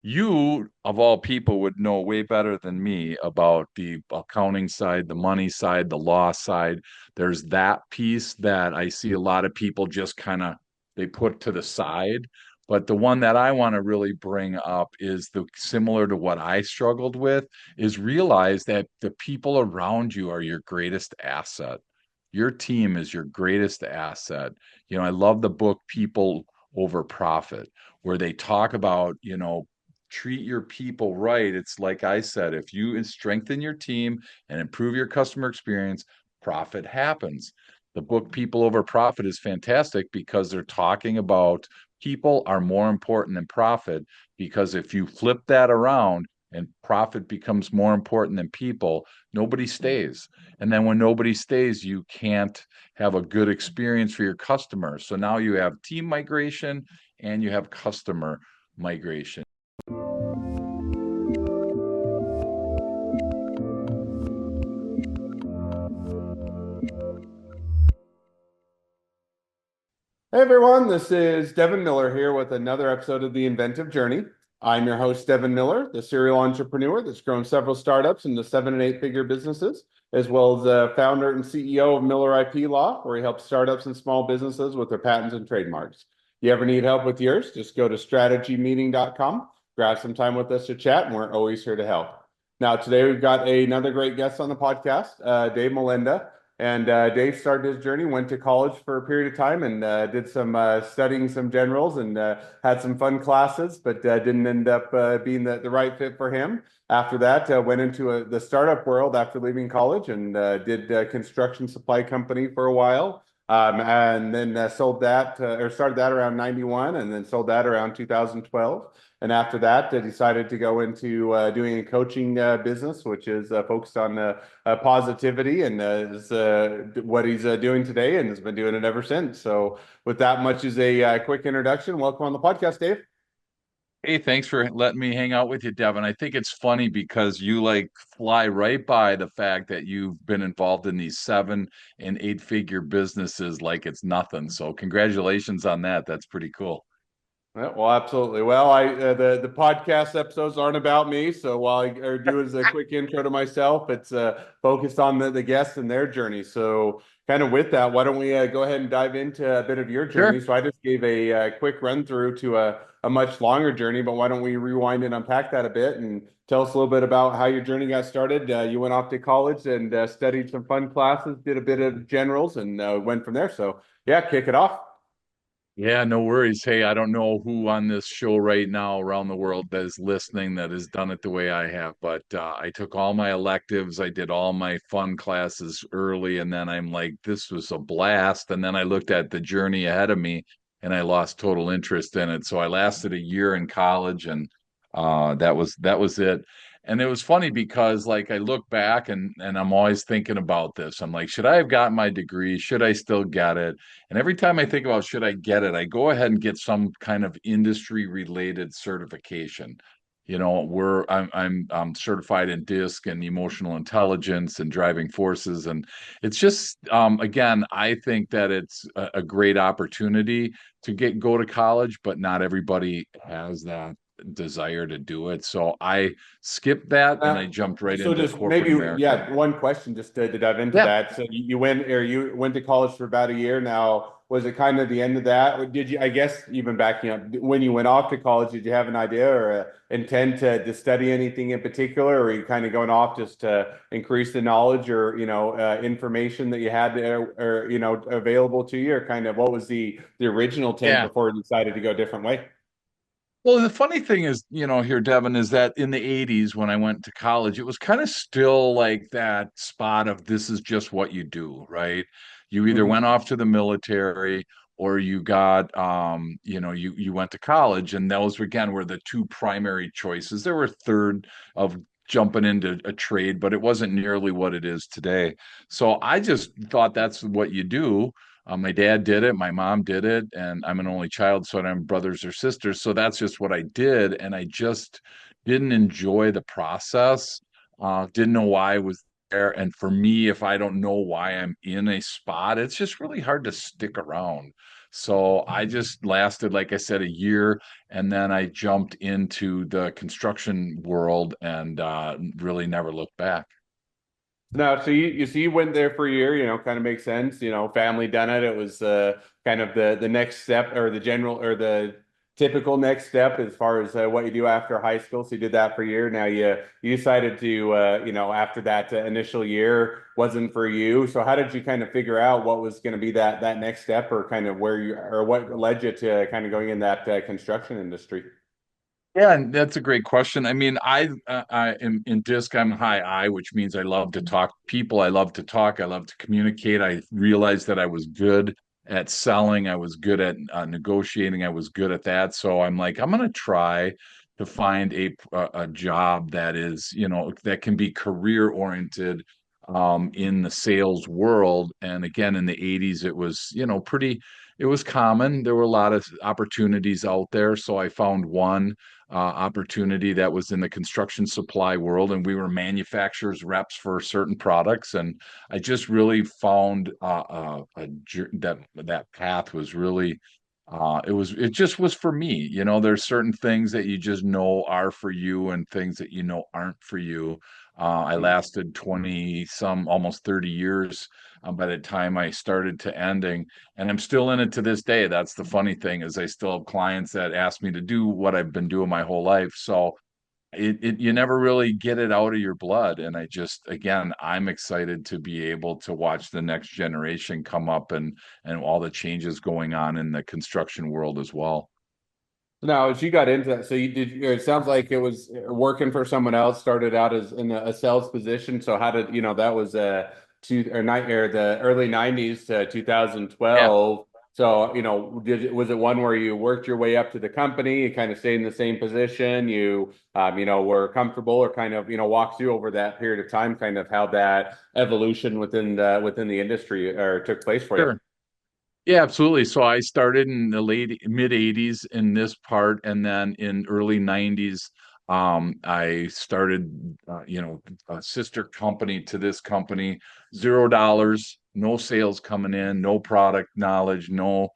You, of all people, would know way better than me about the accounting side, the money side, the law side. There's that piece that I see a lot of people just kind of they put to the side. But the one that I want to really bring up is the similar to what I struggled with is realize that the people around you are your greatest asset. Your team is your greatest asset. I love the book People Over Profit, where they talk about, treat your people right. It's like I said, if you strengthen your team and improve your customer experience, profit happens. The book People Over Profit is fantastic because they're talking about people are more important than profit. Because if you flip that around and profit becomes more important than people, nobody stays. And then when nobody stays, you can't have a good experience for your customers. So now you have team migration and you have customer migration. Hey everyone, this is Devin Miller here with another episode of The Inventive Journey. I'm your host, Devin Miller, the serial entrepreneur that's grown several startups into 7 and 8 figure businesses, as well as the founder and CEO of Miller IP Law, where he helps startups and small businesses with their patents and trademarks. You ever need help with yours? Just go to strategymeeting.com, grab some time with us to chat, and we're always here to help. Now, today we've got another great guest on the podcast, Dave Molenda. And Dave started his journey, went to college for a period of time and did some studying some generals and had some fun classes, but didn't end up being the right fit for him. After that, went into the startup world after leaving college and did a construction supply company for a while. And then sold that or started that around 91 and then sold that around 2012. And after that, I decided to go into doing a coaching business, which is focused on positivity, and is what he's doing today, and has been doing it ever since. So, with that much as a quick introduction, welcome on the podcast, Dave. Hey, thanks for letting me hang out with you, Devin. I think it's funny because you like fly right by the fact that you've been involved in these 7 and 8 figure businesses like it's nothing. So congratulations on that. That's pretty cool. Well, absolutely. Well, I the podcast episodes aren't about me, so while I do as a quick intro to myself, it's focused on the guests and their journey. So, kind of with that, why don't we go ahead and dive into a bit of your journey? Sure. So, I just gave a, quick run through to a much longer journey, but why don't we rewind and unpack that a bit and tell us a little bit about how your journey got started? You went off to college and studied some fun classes, did a bit of generals, and went from there. So, yeah, kick it off. Yeah, no worries. Hey, I don't know who on this show right now around the world that is listening that has done it the way I have, but I took all my electives, I did all my fun classes early, and then I'm like, this was a blast. And then I looked at the journey ahead of me and I lost total interest in it. So I lasted a year in college and that was it. And it was funny because like I look back and I'm always thinking about this. I'm like, should I have gotten my degree? Should I still get it? And every time I think about should I get it, I go ahead and get some kind of industry related certification. I'm certified in DISC and emotional intelligence and driving forces, and it's just again, I think that it's a great opportunity to go to college, but not everybody has that desire to do it. So I skipped that and I Uh, jumped right so into just corporate maybe, America. yeah, one question just to dive into Yeah, that. So you went to college for about a year now. Was it kind of the end of that? Or did you, I guess, even backing up, when you went off to college, did you have an idea or intent to study anything in particular? Or were you kind of going off just to increase the knowledge or, information that you had there or, available to you? Or kind of what was the original intent yeah. before you decided to go a different way? Well, the funny thing is, here, Devin, is that in the 80s when I went to college, it was kind of still like that spot of this is just what you do, right? You either Mhm. went off to the military or you got you went to college, and those again were the two primary choices. There were a third of jumping into a trade, but it wasn't nearly what it is today. So I just thought that's what you do. My dad did it, my mom did it, and I'm an only child, so I don't have brothers or sisters. So that's just what I did, and I just didn't enjoy the process. Didn't know why I was there, and for me, if I don't know why I'm in a spot, it's just really hard to stick around. So I just lasted, like I said, a year, and then I jumped into the construction world and really never looked back. No, so you went there for a year, kind of makes sense. Family done it. It was kind of the next step or the general or the typical next step as far as what you do after high school. So you did that for a year. Now you decided to after that initial year wasn't for you. So how did you kind of figure out what was going to be that next step or kind of where you or what led you to kind of going in that construction industry? Yeah, and that's a great question. I mean, I am in disc. I'm high I, which means I love to talk to people. I love to talk. I love to communicate. I realized that I was good at selling. I was good at negotiating. I was good at that. So I'm like, I'm gonna try to find a job that is, that can be career oriented in the sales world. And again, in the 80s, it was, it was common. There were a lot of opportunities out there. So I found one opportunity that was in the construction supply world, and we were manufacturers reps for certain products. And I just really found that path was really it just was for me. There's certain things that you just know are for you, and things that aren't for you. I lasted 20 some almost 30 years by the time I started to ending, and I'm still in it to this day. That's the funny thing, is I still have clients that ask me to do what I've been doing my whole life. So you never really get it out of your blood. And I just, again, I'm excited to be able to watch the next generation come up, and all the changes going on in the construction world as well. Now, as you got into that, so you did, it sounds like it was working for someone else, started out as in a sales position. So how did, that was the early 90s to Yeah, 2012. So, was it one where you worked your way up to the company, you kind of stayed in the same position, were comfortable or kind of, walk through over that period of time, kind of how that evolution within the industry or took place for you? sure. Yeah, absolutely. So I started in the late mid 80s in this part, and then in early 90s, I started, a sister company to this company, $0, no sales coming in, no product knowledge, no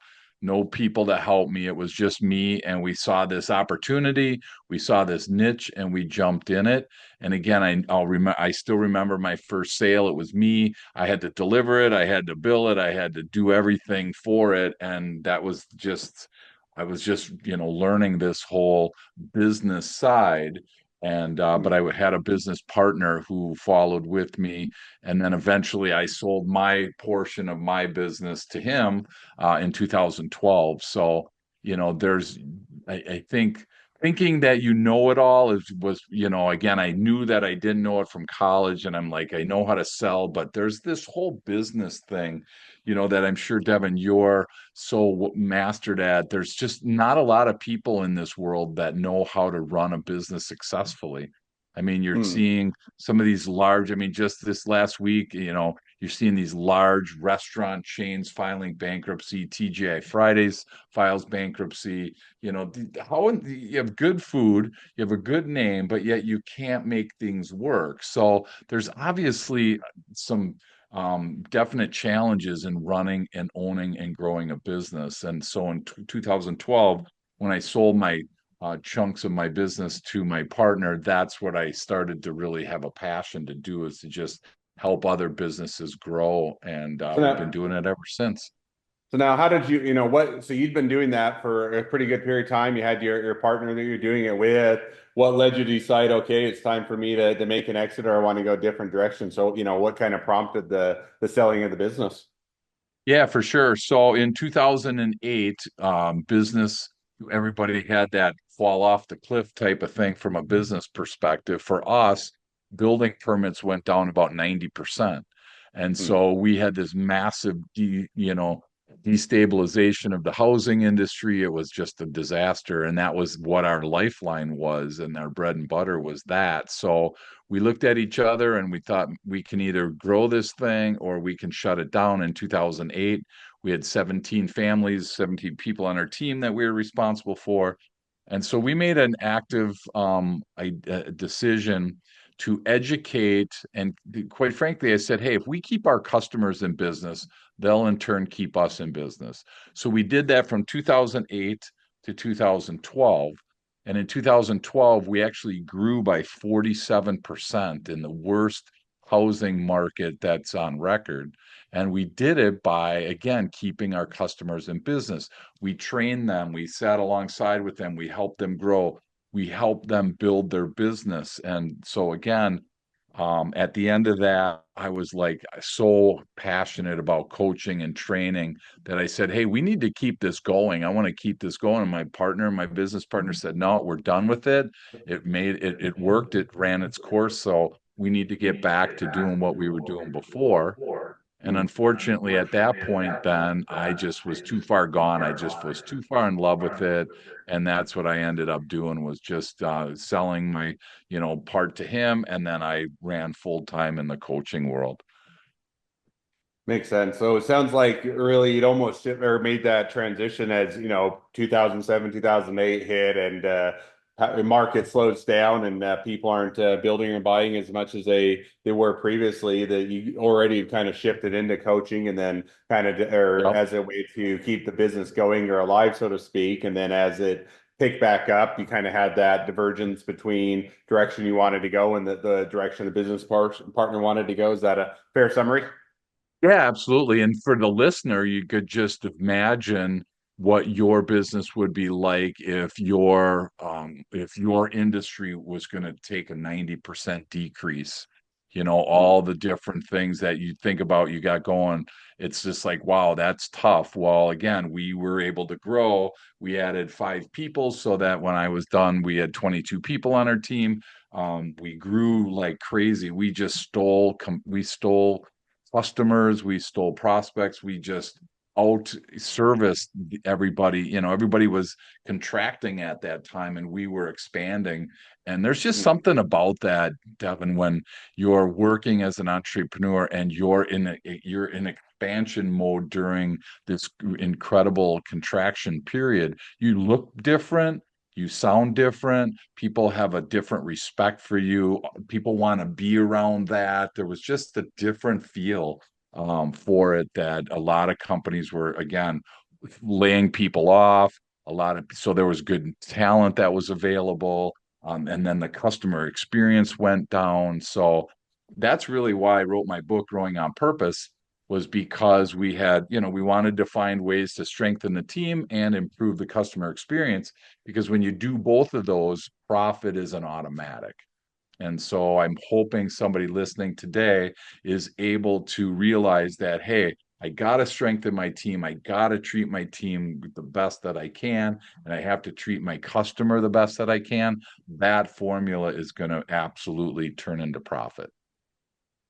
people to help me. It was just me, and we saw this opportunity, we saw this niche, and we jumped in it. And again, I still remember my first sale. It was me. I had to deliver it, I had to bill it, I had to do everything for it. And that was just, I was just, learning this whole business side. And, but I had a business partner who followed with me. And then eventually I sold my portion of my business to him in 2012. So, I think thinking that you know it all again, I knew that I didn't know it from college, and I'm like, I know how to sell, but there's this whole business thing, that I'm sure, Devin, you're so mastered at. There's just not a lot of people in this world that know how to run a business successfully. I mean, you're Hmm. seeing some of these large, I mean, just this last week, you're seeing these large restaurant chains filing bankruptcy. TGI Fridays files bankruptcy. How you have good food, you have a good name, but yet you can't make things work. So there's obviously some definite challenges in running and owning and growing a business. And so in 2012, when I sold my chunks of my business to my partner, that's what I started to really have a passion to do, is to just help other businesses grow. And So we've been now, doing it ever since. So now, how did you, so you'd been doing that for a pretty good period of time. You had your partner that you're doing it with. What led you to decide, okay, it's time for me to make an exit, or I want to go a different direction? So, what kind of prompted the selling of the business? Yeah, for sure. So in 2008, everybody had that fall off the cliff type of thing from a business perspective. For us, building permits went down about 90%. And Hmm. so we had this massive, destabilization of the housing industry. It was just a disaster. And that was what our lifeline was. And our bread and butter was that. So we looked at each other and we thought, we can either grow this thing or we can shut it down. In 2008, we had 17 families, 17 people on our team that we were responsible for. And so we made an active a decision to educate. And quite frankly, I said, hey, if we keep our customers in business, they'll in turn keep us in business. So we did that from 2008 to 2012. And in 2012, we actually grew by 47% in the worst housing market that's on record. And we did it by, again, keeping our customers in business. We trained them, we sat alongside with them, we helped them grow, we helped them build their business. And so, again, at the end of that, I was like so passionate about coaching and training that I said, "Hey, we need to keep this going. I want to keep this going." And my business partner said, "No, we're done with it. It worked. It ran its course. So we need to get back to doing what we were doing before." And Mm. unfortunately, at that point, then I just was too far gone. I just was too far in love with it. And that's what I ended up doing was just selling my, part to him. And then I ran full time in the coaching world. Makes sense. So it sounds like really you'd almost or made that transition as, 2007, 2008 hit and the market slows down and people aren't building and buying as much as they were previously, that you already kind of shifted into coaching and then kind of or Yep. as a way to keep the business going or alive, so to speak. And then as it picked back up, you kind of had that divergence between direction you wanted to go and the direction the business partner wanted to go. Is that a fair summary? Yeah, absolutely. And for the listener, you could just imagine what your business would be like if your industry was going to take a 90% decrease. All the different things that you think about you got going. It's just like, wow, that's tough. Well, again, we were able to grow. We added 5 people so that when I was done, we had 22 people on our team. We grew like crazy. We stole customers, we stole prospects, we just out serviced everybody. Everybody was contracting at that time and we were expanding. And there's just something about that, Devin, when you're working as an entrepreneur and you're in expansion mode during this incredible contraction period. You look different, you sound different, people have a different respect for you, people want to be around that. There was just a different feel for it that a lot of companies were, again, laying people off. So there was good talent that was available, and then the customer experience went down. So that's really why I wrote my book, Growing on Purpose, was because we wanted to find ways to strengthen the team and improve the customer experience. Because when you do both of those, profit is an automatic. And so I'm hoping somebody listening today is able to realize that, hey, I got to strengthen my team. I got to treat my team the best that I can, and I have to treat my customer the best that I can. That formula is going to absolutely turn into profit.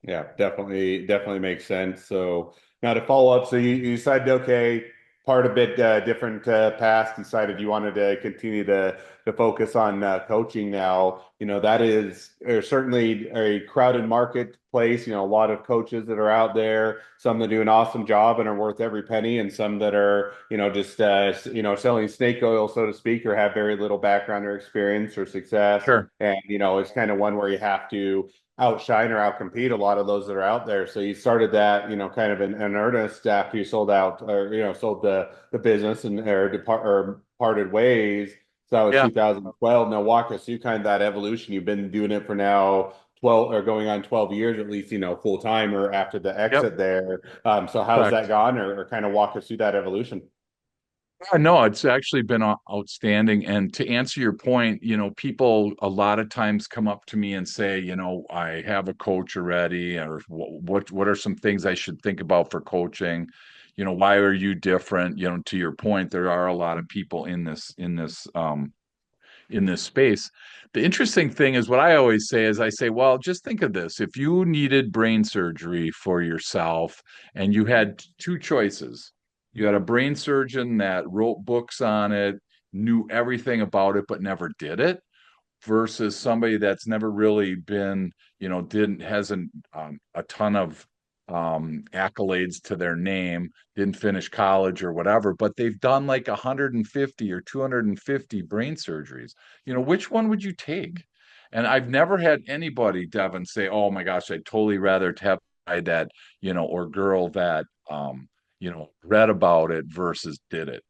Yeah, definitely makes sense. So now to follow up, so you decided, okay, part a bit different path, decided you wanted to continue to focus on coaching now. That is certainly a crowded marketplace. A lot of coaches that are out there, some that do an awesome job and are worth every penny, and some that are, just selling snake oil, so to speak, or have very little background or experience or success. Sure. And it's kind of one where you have to outshine or outcompete a lot of those that are out there. So you started that, kind of in earnest after you sold out or sold the business and or parted ways. So that was Yeah. 2012. Now walk us through kind of that evolution. You've been doing it for now 12 or going on 12 years at least, full time or after the Yep. exit there. So how's that Correct. gone or kind of walk us through that evolution? Yeah, no, it's actually been outstanding. And to answer your point, people a lot of times come up to me and say, I have a coach already, or what are some things I should think about for coaching? Why are you different? To your point, there are a lot of people in this space. The interesting thing is what I always say is I say, well, just think of this. If you needed brain surgery for yourself and you had two choices, you had a brain surgeon that wrote books on it, knew everything about it, but never did it, versus somebody that's never really been, didn't hasn't a ton of accolades to their name, didn't finish college or whatever, but they've done like 150 or 250 brain surgeries. Which one would you take? And I've never had anybody, Devin, say, "Oh my gosh, I'd totally rather have a guy that, or girl that read about it versus did it.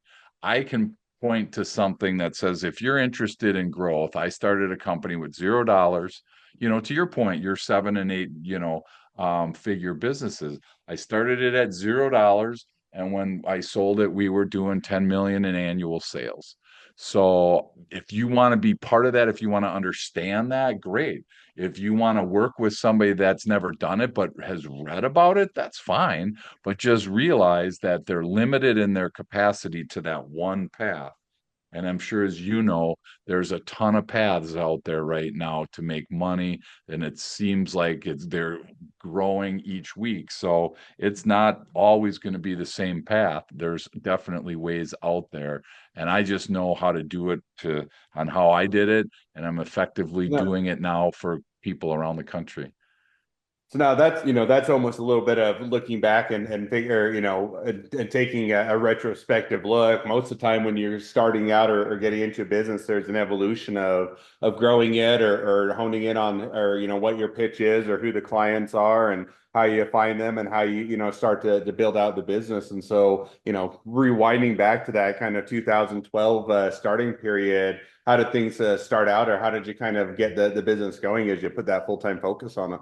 I can point to something that says if you're interested in growth, I started a company with $0. To your point, you're 7 and 8, figure businesses. I started it at $0. And when I sold it, we were doing 10 million in annual sales. So if you want to be part of that, if you want to understand that, great. If you want to work with somebody that's never done it but has read about it, that's fine. But just realize that they're limited in their capacity to that one path. And I'm sure, as you know, there's a ton of paths out there right now to make money, and it seems like they're growing each week. So it's not always going to be the same path. There's definitely ways out there, and I just know how to do it on how I did it, and I'm effectively No. doing it now for people around the country. So now that's almost a little bit of looking back and figure, and taking a retrospective look. Most of the time when you're starting out or getting into a business, there's an evolution of growing it or honing in on or what your pitch is or who the clients are and how you find them and how you start to build out the business. And so, rewinding back to that kind of 2012 starting period, how did things start out, or how did you kind of get the business going as you put that full-time focus on it?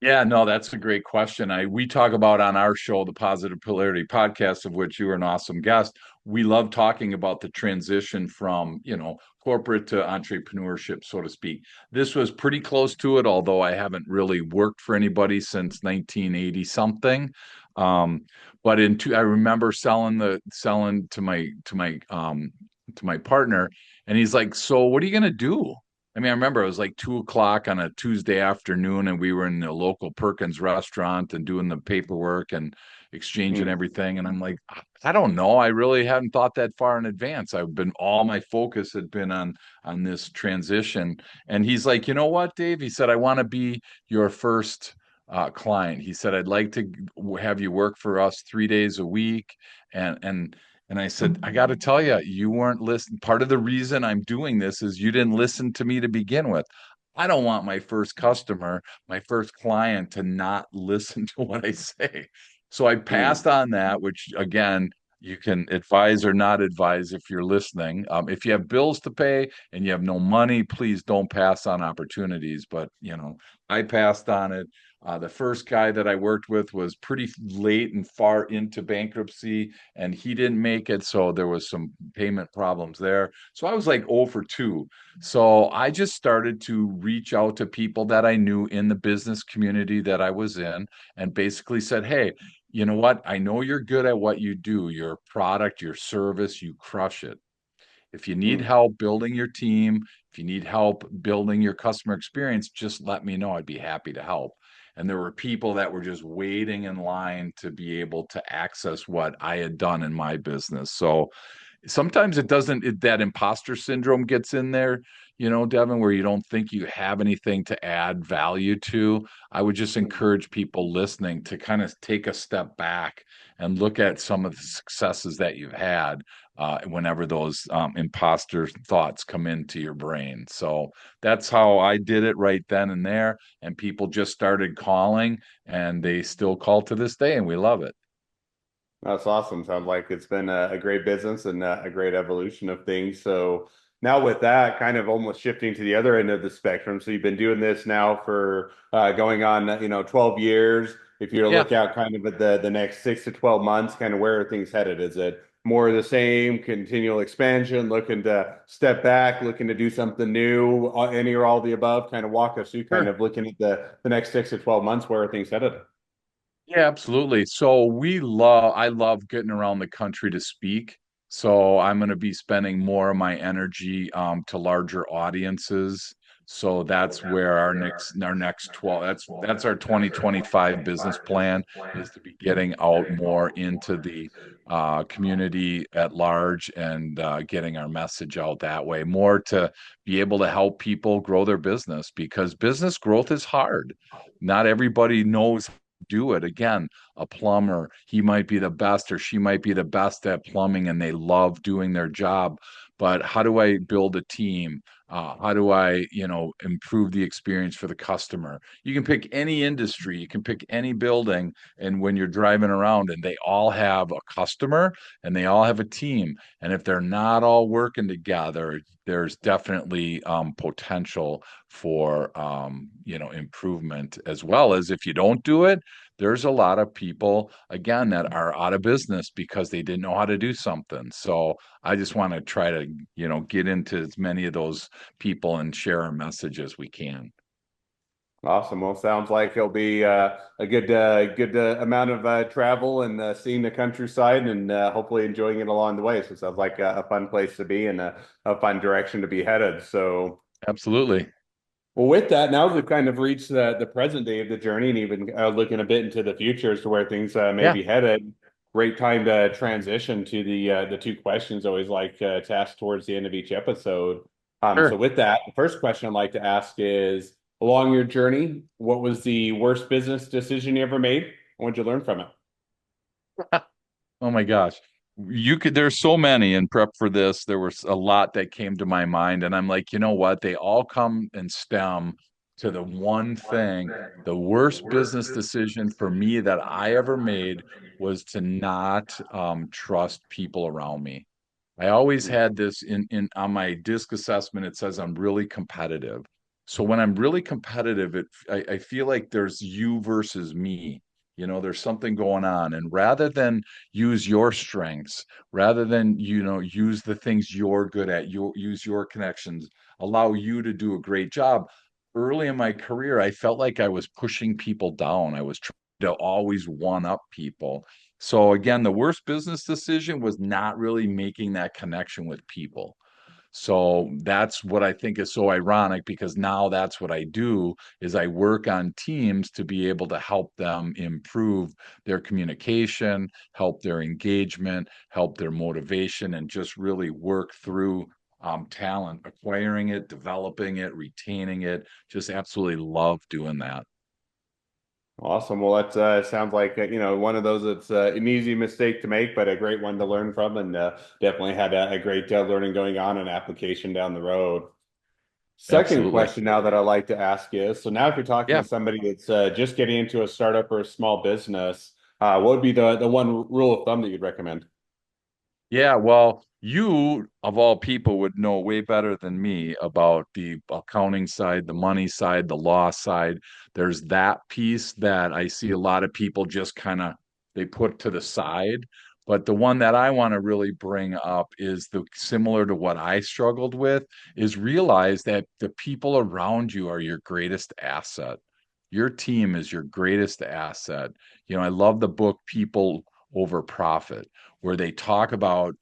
Yeah, no, that's a great question. We talk about on our show, the Positive Polarity Podcast, of which you are an awesome guest. We love talking about the transition from, corporate to entrepreneurship, so to speak. This was pretty close to it, although I haven't really worked for anybody since 1980 something. Um, but I remember selling to my partner, and he's like, "So what are you gonna do?" I mean, I remember it was like 2 o'clock on a Tuesday afternoon, and we were in the local Perkins restaurant and doing the paperwork and exchanging Hmm. everything. And I'm like, I don't know. I really hadn't thought that far in advance. All my focus had been on this transition. And he's like, you know what, Dave? He said, I want to be your first client. He said, I'd like to have you work for us 3 days a week. And I said, I got to tell you, you weren't listening. Part of the reason I'm doing this is you didn't listen to me to begin with. I don't want my first customer, my first client to not listen to what I say. So I Hmm. passed on that, which again, you can advise or not advise if you're listening. If you have bills to pay and you have no money, please don't pass on opportunities. But, I passed on it. The first guy that I worked with was pretty late and far into bankruptcy, and he didn't make it. So there was some payment problems there. So I was like 0 for 2. So I just started to reach out to people that I knew in the business community that I was in and basically said, hey, you know what? I know you're good at what you do, your product, your service, you crush it. If you need Hmm. help building your team, if you need help building your customer experience, just let me know. I'd be happy to help. And there were people that were just waiting in line to be able to access what I had done in my business. So sometimes it doesn't, that imposter syndrome gets in there, Devin, where you don't think you have anything to add value to. I would just encourage people listening to kind of take a step back and look at some of the successes that you've had whenever those imposter thoughts come into your brain. So that's how I did it right then and there. And people just started calling, and they still call to this day, and we love it. That's awesome. Sounds like it's been a great business and a great evolution of things. So now with that, kind of almost shifting to the other end of the spectrum. So you've been doing this now for going on, 12 years. If you were to Yeah. look out kind of at the next 6 to 12 months, kind of where are things headed? Is it more of the same, continual expansion, looking to step back, looking to do something new, any or all the above? Kind of walk us through kind Sure. of looking at the next 6 to 12 months, where are things headed? Yeah, absolutely. So I love getting around the country to speak. So I'm going to be spending more of my energy to larger audiences. So that's where our next 12, that's our 2025 business plan, is to be getting out more into the community at large and getting our message out that way, more to be able to help people grow their business, because business growth is hard. Not everybody knows do it. Again, a plumber, he might be the best or she might be the best at plumbing and they love doing their job. But how do I build a team? How do I, improve the experience for the customer? You can pick any industry, you can pick any building, and when you're driving around, and they all have a customer and they all have a team, and if they're not all working together, there's definitely potential for improvement, as well as if you don't do it, there's a lot of people again that are out of business because they didn't know how to do something. So I just want to try to, get into as many of those people and share our message as we can. Awesome. Well, sounds like it'll be a good amount of travel and seeing the countryside and hopefully enjoying it along the way. So it sounds like a fun place to be and a fun direction to be headed. So, Absolutely. well, with that, now we've kind of reached the present day of the journey and even looking a bit into the future as to where things may Yeah, be headed. Great time to transition to the two questions I always like to ask towards the end of each episode. So sure. with that, the first question I'd like to ask is, along your journey, what was the worst business decision you ever made? What did you learn from it? Oh my gosh. There's so many in prep for this. There was a lot that came to my mind, and I'm like, you know what? They all come and stem to the one thing. The worst business decision for me that I ever made was to not trust people around me. I always had this in on my disc assessment. It says I'm really competitive. So when I'm really competitive, I feel like there's you versus me. There's something going on. And rather than use your strengths, rather than use the things you're good at, you use your connections, allow you to do a great job. Early in my career, I felt like I was pushing people down. I was trying to always one up people. So again, the worst business decision was not really making that connection with people. So that's what I think is so ironic, because now that's what I do is I work on teams to be able to help them improve their communication, help their engagement, help their motivation, and just really work through talent, acquiring it, developing it, retaining it. Just absolutely love doing that. Awesome. Well, that sounds like one of those that's an easy mistake to make, but a great one to learn from, and definitely had a great learning going on and application down the road. Second Absolutely. question now that I like to ask is, so now if you're talking to Yeah. somebody that's just getting into a startup or a small business, what would be the one rule of thumb that you'd recommend? Yeah, well, you of all people would know way better than me about the accounting side, the money side, the law side. There's that piece that I see a lot of people just kind of they put to the side. But the one that I want to really bring up is the similar to what I struggled with is realize that the people around you are your greatest asset. Your team is your greatest asset. I love the book People Over Profit, where they talk about,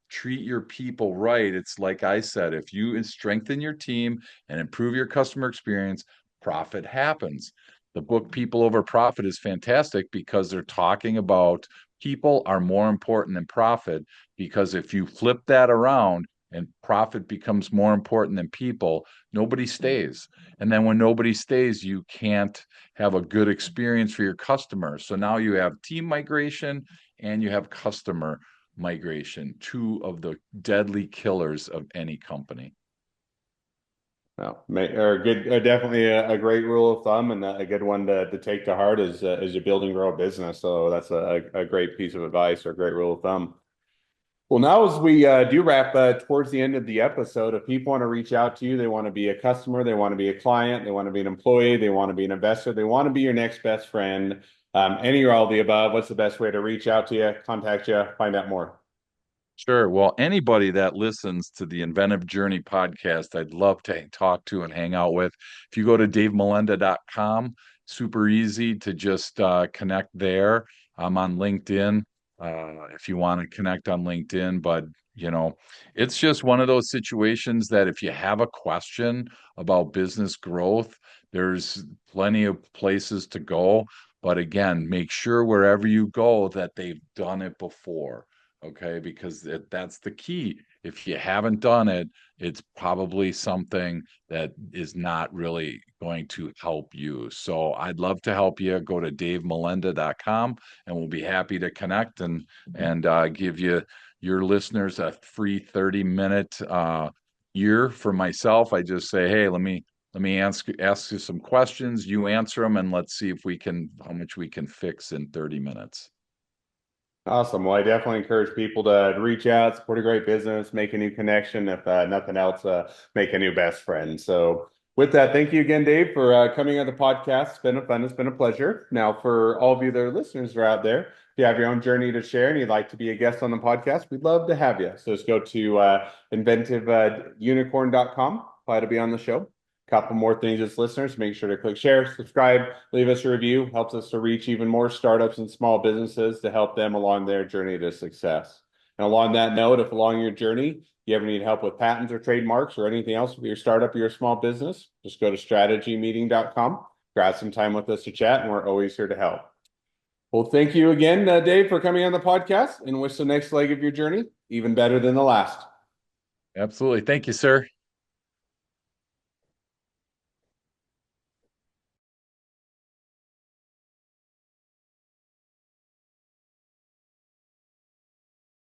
treat your people right. It's like I said, if you strengthen your team and improve your customer experience, profit happens. The book People Over Profit is fantastic because they're talking about people are more important than profit. Because if you flip that around and profit becomes more important than people, nobody stays. And then when nobody stays, you can't have a good experience for your customers. So now you have team migration and you have customer migration, two of the deadly killers of any company. No, or good, definitely a great rule of thumb and a good one to take to heart as you build and grow a business. So that's a great piece of advice or a great rule of thumb. Well, now as we do wrap towards the end of the episode, if people want to reach out to you, they want to be a customer, they want to be a client, they want to be an employee, they want to be an investor, they want to be your next best friend, any or all of the above, what's the best way to reach out to you, contact you, find out more? Sure. Well, anybody that listens to the Inventive Journey podcast, I'd love to talk to and hang out with. If you go to davemolenda.com, super easy to just connect there. I'm on LinkedIn if you want to connect on LinkedIn. But, it's just one of those situations that if you have a question about business growth, there's plenty of places to go. But again, make sure wherever you go that they've done it before. Okay, because that's the key. If you haven't done it, it's probably something that is not really going to help you. So I'd love to help you. Go to davemolenda.com and we'll be happy to connect and give you your listeners a free 30-minute year for myself, I just say, hey, let me ask you some questions, you answer them, and let's see if we can how much we can fix in 30 minutes. Awesome. Well, I definitely encourage people to reach out, support a great business, make a new connection. If nothing else, make a new best friend. So, with that, thank you again, Dave, for coming on the podcast. It's been fun. It's been a pleasure. Now, for all of you that are listeners who are out there, if you have your own journey to share and you'd like to be a guest on the podcast, we'd love to have you. So, just go to inventiveunicorn.com, apply to be on the show. Couple more things as listeners, make sure to click share, subscribe, leave us a review. Helps us to reach even more startups and small businesses to help them along their journey to success. And along that note, if along your journey you ever need help with patents or trademarks or anything else with your startup or your small business, just go to strategymeeting.com, grab some time with us to chat, and we're always here to help. Well, thank you again, Dave, for coming on the podcast, and wish the next leg of your journey even better than the last. Absolutely. Thank you, sir.